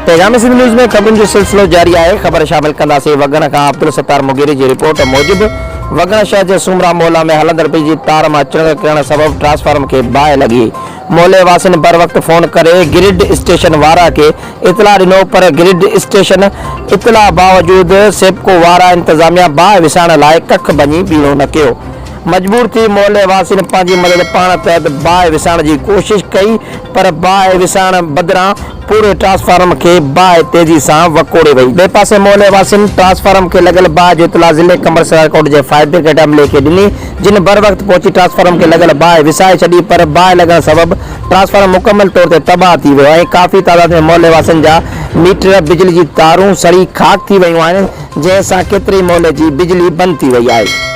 पैगाम सिंध न्यूज़ में ख़बरुनि जो सिलसिलो जारी है। ख़बर शामिल कंदासीं। वगन खां अब्दुल सत्तार मुगीरी जी रिपोर्ट मूजिब वगन शहर जे सोमरा मुहाला में हलंदड़ बिजली तार मां चिणग करण सबब ट्रांसफार्मर के बाहि लगी। मोहल्ले वासिन बर वक्त फोन करे ग्रिड स्टेशन वारा के इतला दिनों, पर ग्रिड स्टेशन इतला बावजूद सेपको वारा इंतजामिया बाहि विसाण लाइ कख बनी बीणो न कयो। मजबूर थी मोहल्ले वासिन पंहिंजी मदद पाण तहत बाहि विसाण जी कोशिश कई, पर बाहि विसाण बदिरां पूरे ट्रांसफार्मर के बाहि तेजी सां वकोड़े वई। बे पासे मोहल्ले वासिन ट्रांसफार्मर के लगल बाहि जो इतला ज़िले कमर्शियल कोर्ट जे फायर ब्रिगेड अमले के ॾिनी, जिन बर वक्त पहुची ट्रांसफार्मर के लगल बाहि विसाए छॾी, पर बाहि लॻण सबब ट्रांसफार्मर मुकम्मल तौर ते तबाह थी वियो ऐं काफ़ी तादाद में मोहल्ले वासिन जा मीटर बिजली जी तारूं सड़ी खाक थी वियूं आहिनि, जंहिं सां केतिरे मोहल्ले जी बिजली बंदि थी वई आहे।